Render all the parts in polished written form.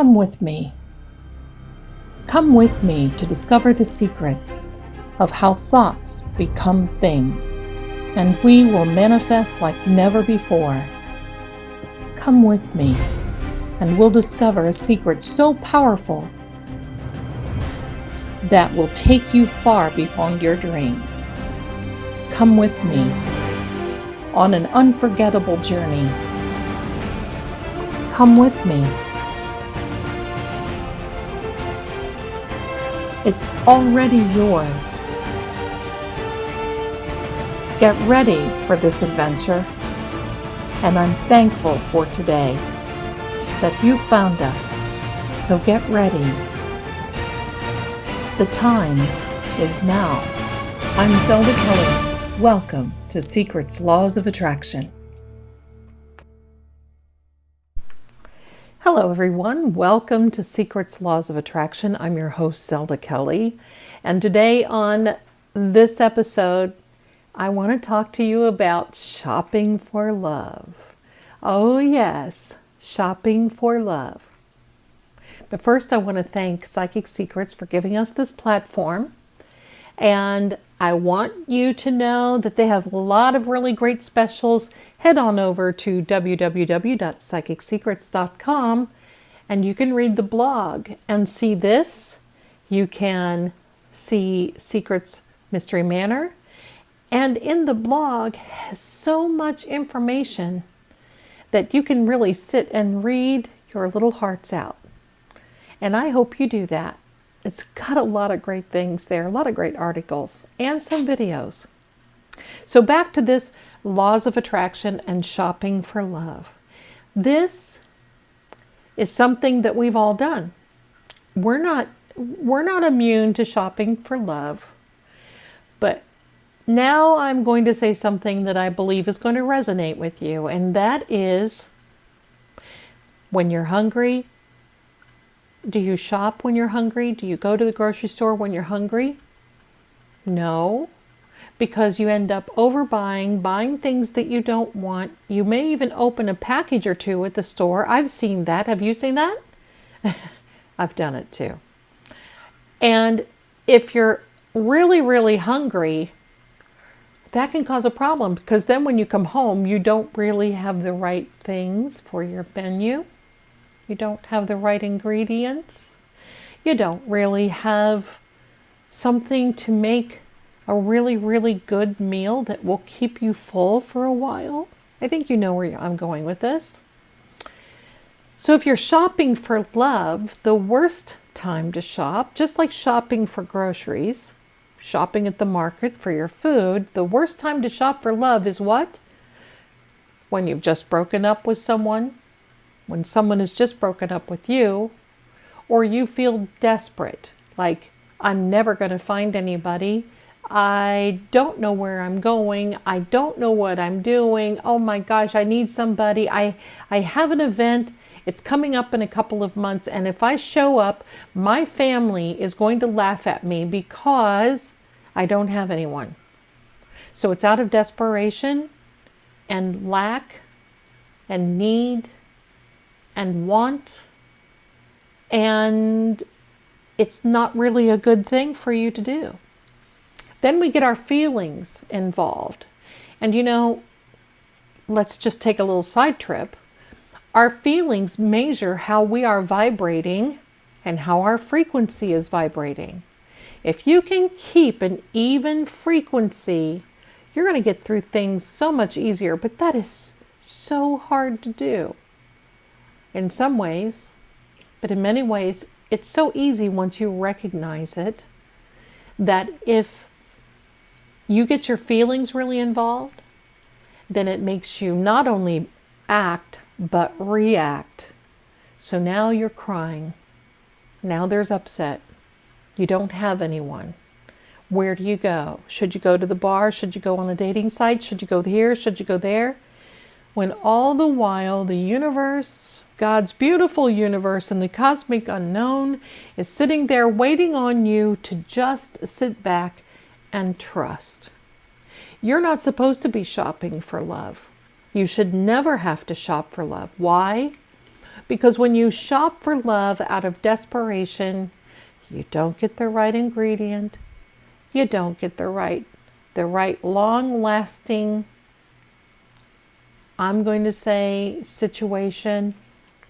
Come with me. Come with me to discover the secrets of how thoughts become things, and we will manifest like never before. Come with me, and we'll discover a secret so powerful that will take you far beyond your dreams. Come with me on an unforgettable journey. Come with me. It's already yours. Get ready for this adventure, and I'm thankful for today that you found us, so get ready. The time is now. I'm Zelda Kelly. Welcome to Secrets Laws of Attraction. Hello everyone, welcome to Secrets Laws of Attraction. I'm your host Zelda Kelly, and today on this episode I want to talk to you about shopping for love. Oh yes, shopping for love. But first I want to thank Psychic Secrets for giving us this platform, and I want you to know that they have a lot of really great specials. Head on over to www.psychicsecrets.com and you can read the blog and see this. You can see Secrets Mystery Manor. And in the blog has so much information that you can really sit and read your little hearts out. And I hope you do that. It's got a lot of great things there, a lot of great articles and some videos. So back to this laws of attraction and shopping for love. This is something that we've all done. We're not immune to shopping for love. But now I'm going to say something that I believe is going to resonate with you, and that is, when you're hungry, do you shop when you're hungry? Do you go to the grocery store when you're hungry? No, because you end up overbuying, buying things that you don't want. You may even open a package or two at the store. I've seen that. Have you seen that? I've done it too. And if you're really, really hungry, that can cause a problem, because then when you come home, you don't really have the right things for your menu. You don't have the right ingredients. You don't really have something to make a really, really good meal that will keep you full for a while. I think you know where I'm going with this. So if you're shopping for love, the worst time to shop, just like shopping for groceries, shopping at the market for your food, the worst time to shop for love is what? When you've just broken up with someone, when someone has just broken up with you, or you feel desperate, like, I'm never going to find anybody. I don't know where I'm going. I don't know what I'm doing. Oh my gosh, I need somebody. I have an event. It's coming up in a couple of months, and if I show up, my family is going to laugh at me because I don't have anyone. So it's out of desperation and lack and need and want, and it's not really a good thing for you to do. Then we get our feelings involved. And you know, let's just take a little side trip. Our feelings measure how we are vibrating and how our frequency is vibrating. If you can keep an even frequency, you're going to get through things so much easier, but that is so hard to do. In some ways, but in many ways, it's so easy once you recognize it, that if you get your feelings really involved, then it makes you not only act, but react. So now you're crying. Now there's upset. You don't have anyone. Where do you go? Should you go to the bar? Should you go on a dating site? Should you go here? Should you go there? When all the while the universe, God's beautiful universe and the cosmic unknown, is sitting there waiting on you to just sit back and trust. You're not supposed to be shopping for love. You should never have to shop for love. Why? Because when you shop for love out of desperation, you don't get the right ingredient. You don't get the right long-lasting, I'm going to say, situation,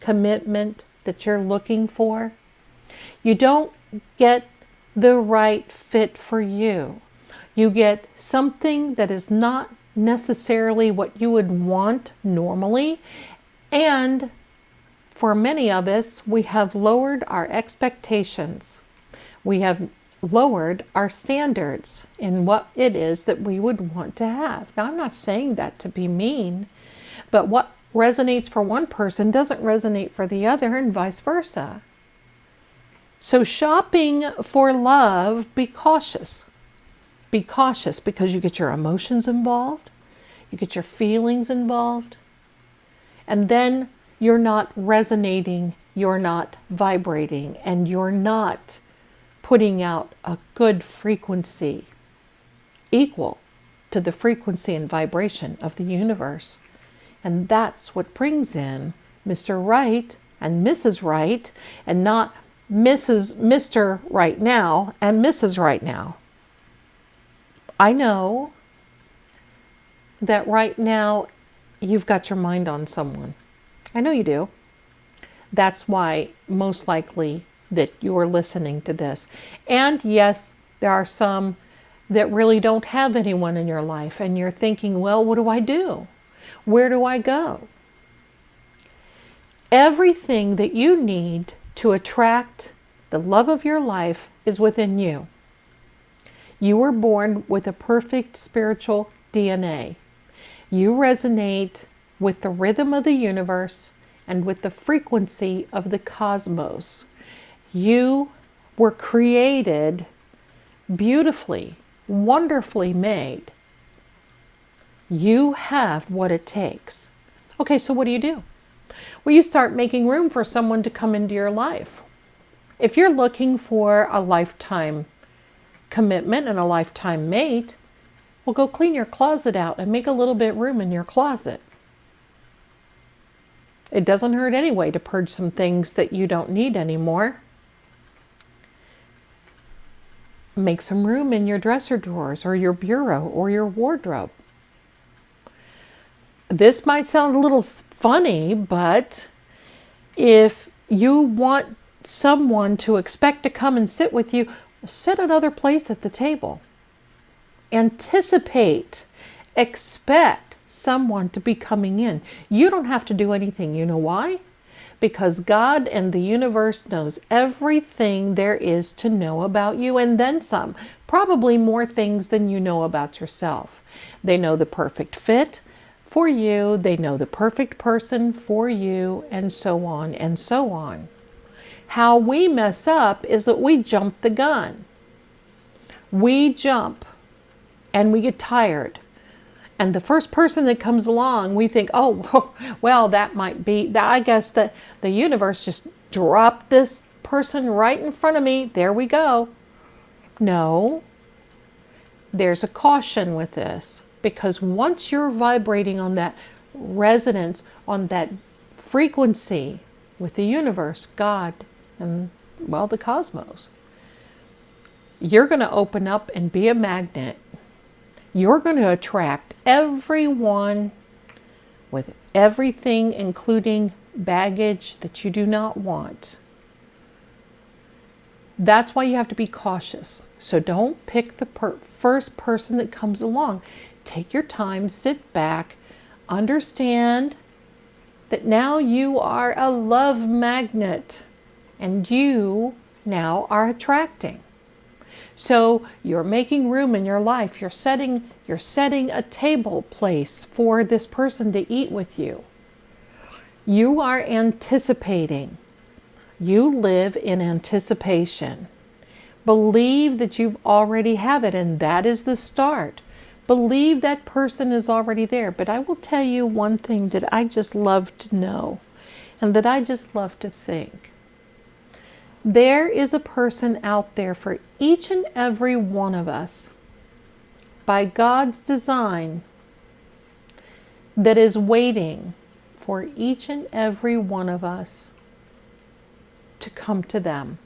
commitment that you're looking for. You don't get the right fit for you. You get something that is not necessarily what you would want normally. And for many of us, we have lowered our expectations. We have lowered our standards in what it is that we would want to have. Now, I'm not saying that to be mean, but what resonates for one person doesn't resonate for the other, and vice versa. So shopping for love, be cautious. Be cautious, because you get your emotions involved, you get your feelings involved, and then you're not resonating, you're not vibrating, and you're not putting out a good frequency equal to the frequency and vibration of the universe. And that's what brings in Mr. Right and Mrs. Right, and not Mr. Right Now and Mrs. Right Now. I know that right now you've got your mind on someone. I know you do. That's why most likely that you're listening to this. And yes, there are some that really don't have anyone in your life, and you're thinking, well, what do I do? Where do I go? Everything that you need to attract the love of your life is within you. You were born with a perfect spiritual DNA. You resonate with the rhythm of the universe and with the frequency of the cosmos. You were created beautifully, wonderfully made. You have what it takes. Okay, so what do? Well, you start making room for someone to come into your life. If you're looking for a lifetime commitment and a lifetime mate, well, go clean your closet out and make a little bit room in your closet. It doesn't hurt anyway to purge some things that you don't need anymore. Make some room in your dresser drawers or your bureau or your wardrobe. This might sound a little funny, but if you want someone to expect to come and sit with you, sit another place at the table. Anticipate, expect someone to be coming in. You don't have to do anything. You know why? Because God and the universe knows everything there is to know about you, and then some. Probably more things than you know about yourself. They know the perfect fit for you. They know the perfect person for you, and so on and so on. How we mess up is that we jump the gun. We jump and we get tired. And the first person that comes along, we think, oh, well, that might be, I guess the universe just dropped this person right in front of me. There we go. No, there's a caution with this, because once you're vibrating on that resonance, on that frequency with the universe, God, and, well, the cosmos, you're going to open up and be a magnet. You're going to attract everyone with everything, including baggage that you do not want. That's why you have to be cautious. So don't pick the first person that comes along. Take your time, sit back, understand that now you are a love magnet, and you now are attracting. So you're making room in your life. You're setting a table place for this person to eat with you. You are anticipating. You live in anticipation. Believe that you already have it, and that is the start. Believe that person is already there. But I will tell you one thing that I just love to know, and that I just love to think. There is a person out there for each and every one of us, by God's design, that is waiting for each and every one of us to come to them.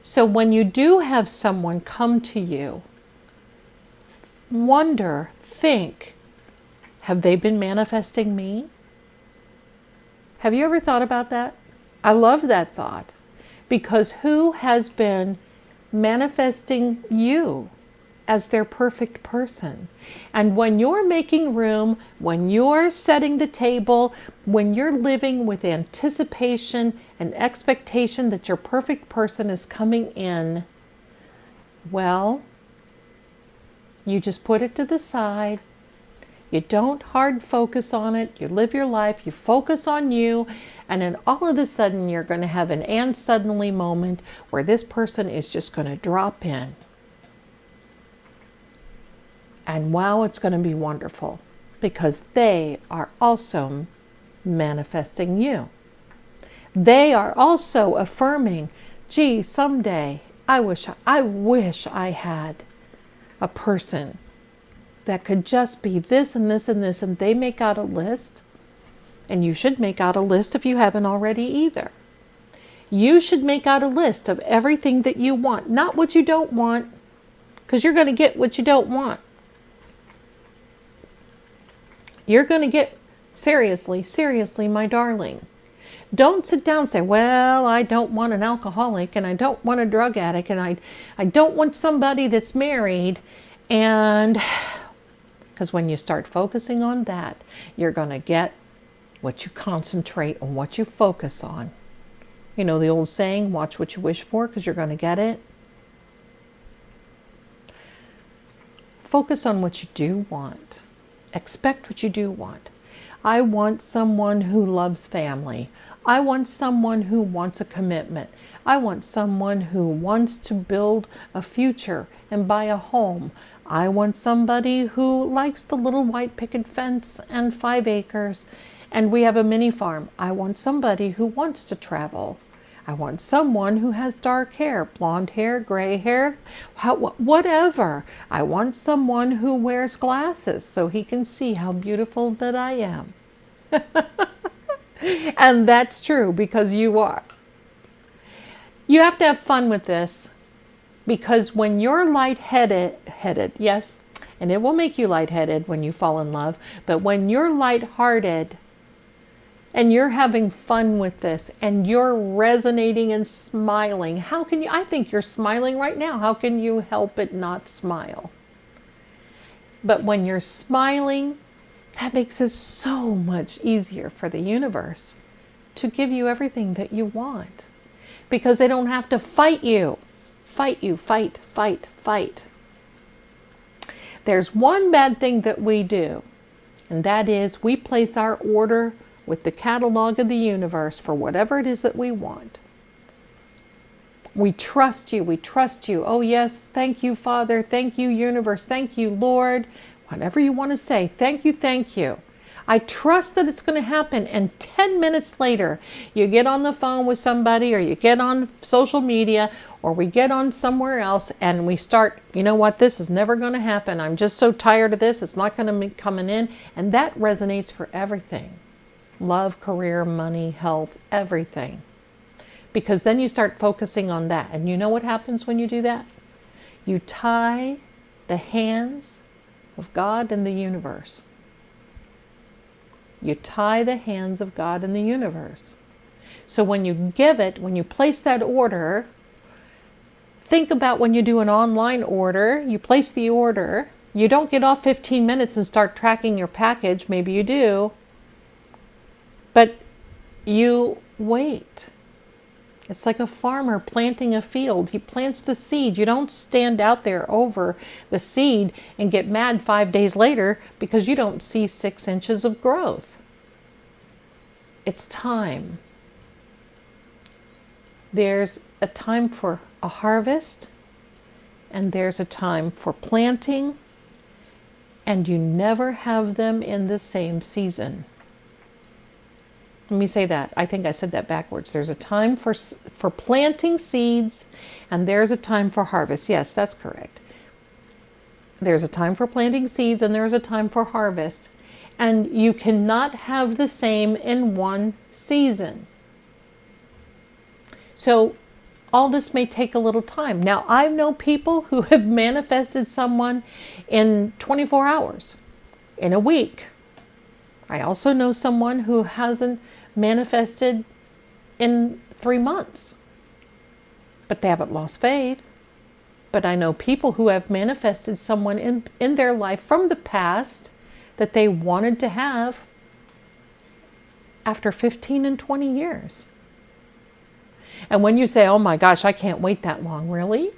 So when you do have someone come to you, wonder, think, have they been manifesting me? Have you ever thought about that? I love that thought, because who has been manifesting you as their perfect person? And when you're making room, when you're setting the table, when you're living with anticipation and expectation that your perfect person is coming in, well, you just put it to the side. You don't hard focus on it. You live your life. You focus on you. And then all of a sudden, you're going to have an and suddenly moment where this person is just going to drop in. And wow, it's going to be wonderful, because they are also manifesting you. They are also affirming, gee, someday I wish I had a person that could just be this and this and this. And they make out a list. And you should make out a list if you haven't already either. You should make out a list of everything that you want, not what you don't want, because you're going to get what you don't want. You're going to get, seriously, my darling. Don't sit down and say, well, I don't want an alcoholic, and I don't want a drug addict, and I don't want somebody that's married. And because when you start focusing on that, you're going to get what you concentrate on, what you focus on. You know the old saying, watch what you wish for, because you're going to get it. Focus on what you do want. Expect what you do want. I want someone who loves family. I want someone who wants a commitment. I want someone who wants to build a future and buy a home. I want somebody who likes the little white picket fence and 5 acres. And we have a mini farm. I want somebody who wants to travel. I want someone who has dark hair, blonde hair, gray hair, whatever. I want someone who wears glasses so he can see how beautiful that I am. And that's true, because you are. You have to have fun with this, because when you're lightheaded, yes, and it will make you lightheaded when you fall in love, but when you're lighthearted, and you're having fun with this, and you're resonating and smiling. How can you, I think you're smiling right now. How can you help it not smile? But when you're smiling, that makes it so much easier for the universe to give you everything that you want. Because they don't have to fight you. Fight. There's one bad thing that we do, and that is we place our order with the catalog of the universe for whatever it is that we want. We trust you. Oh yes, thank you, Father. Thank you, universe. Thank you, Lord. Whatever you want to say. Thank you. I trust that it's going to happen. And 10 minutes later, you get on the phone with somebody, or you get on social media, or we get on somewhere else, and we start, you know what, this is never going to happen. I'm just so tired of this. It's not going to be coming in. And that resonates for everything. Love, career, money, health, everything. Because then you start focusing on that. And you know what happens when you do that? You tie the hands of God and the universe. You tie the hands of God and the universe. So when you give it, when you place that order, think about when you do an online order, you place the order, you don't get off 15 minutes and start tracking your package. Maybe you do. But you wait. It's like a farmer planting a field. He plants the seed. You don't stand out there over the seed and get mad 5 days later because you don't see 6 inches of growth. It's time. There's a time for a harvest, and there's a time for planting, and you never have them in the same season. Let me say that. I think I said that backwards. There's a time for planting seeds, and there's a time for harvest. Yes, that's correct. There's a time for planting seeds, and there's a time for harvest. And you cannot have the same in one season. So all this may take a little time. Now, I know people who have manifested someone in 24 hours, in a week. I also know someone who hasn't manifested in 3 months, but they haven't lost faith. But I know people who have manifested someone in their life from the past that they wanted to have after 15 and 20 years. And when you say, oh my gosh, I can't wait that long, really?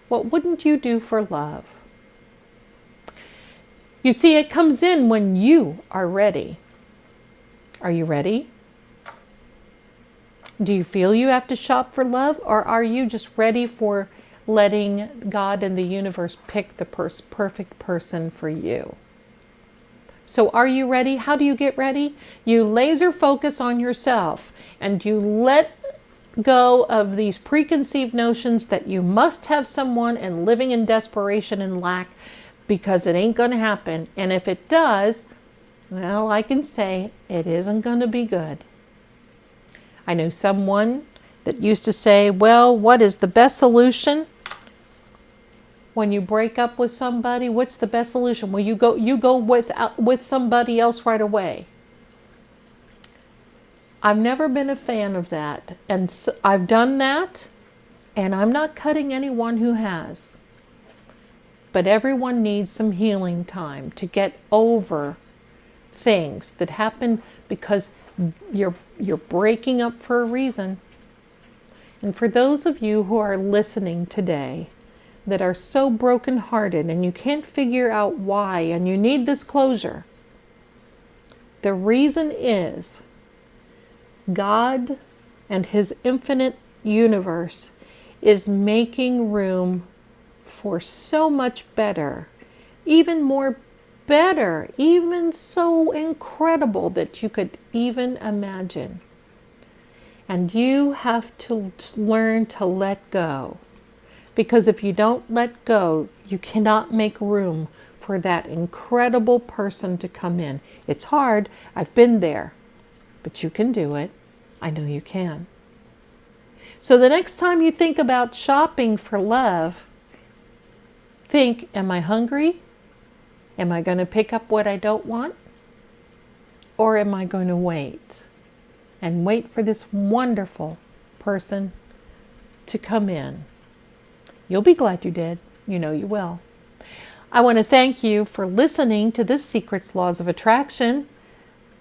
What wouldn't you do for love? You see, it comes in when you are ready. Are you ready? Do you feel you have to shop for love, or are you just ready for letting God and the universe pick the perfect person for you? So are you ready? How do you get ready? You laser focus on yourself and you let go of these preconceived notions that you must have someone and living in desperation and lack, because it ain't going to happen. And if it does, well, I can say it isn't going to be good. I know someone that used to say, well, what is the best solution? When you break up with somebody, what's the best solution? Well, you go with somebody else right away. I've never been a fan of that. And so I've done that, and I'm not cutting anyone who has. But everyone needs some healing time to get over things that happen because you're breaking up for a reason. And for those of you who are listening today that are so brokenhearted and you can't figure out why and you need this closure, the reason is God and His infinite universe is making room for so much better, even more better, even so incredible that you could even imagine. And you have to learn to let go. Because if you don't let go, you cannot make room for that incredible person to come in. It's hard. I've been there. But you can do it. I know you can. So the next time you think about shopping for love, think, am I hungry? Am I going to pick up what I don't want? Or am I going to wait? And wait for this wonderful person to come in. You'll be glad you did. You know you will. I want to thank you for listening to this Secrets Laws of Attraction.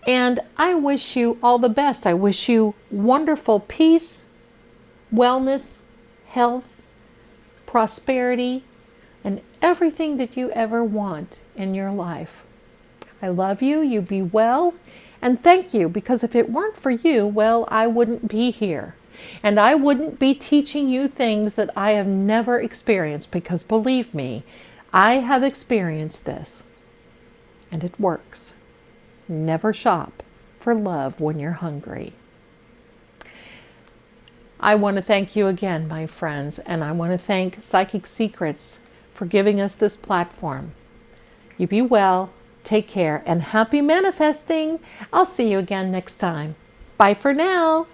And I wish you all the best. I wish you wonderful peace, wellness, health, prosperity, and everything that you ever want in your life. I love you. You be well. And thank you, because if it weren't for you, well, I wouldn't be here. And I wouldn't be teaching you things that I have never experienced, because believe me, I have experienced this. And it works. Never shop for love when you're hungry. I want to thank you again, my friends, and I want to thank Psychic Secrets for giving us this platform. You be well, take care, and happy manifesting. I'll see you again next time. Bye for now.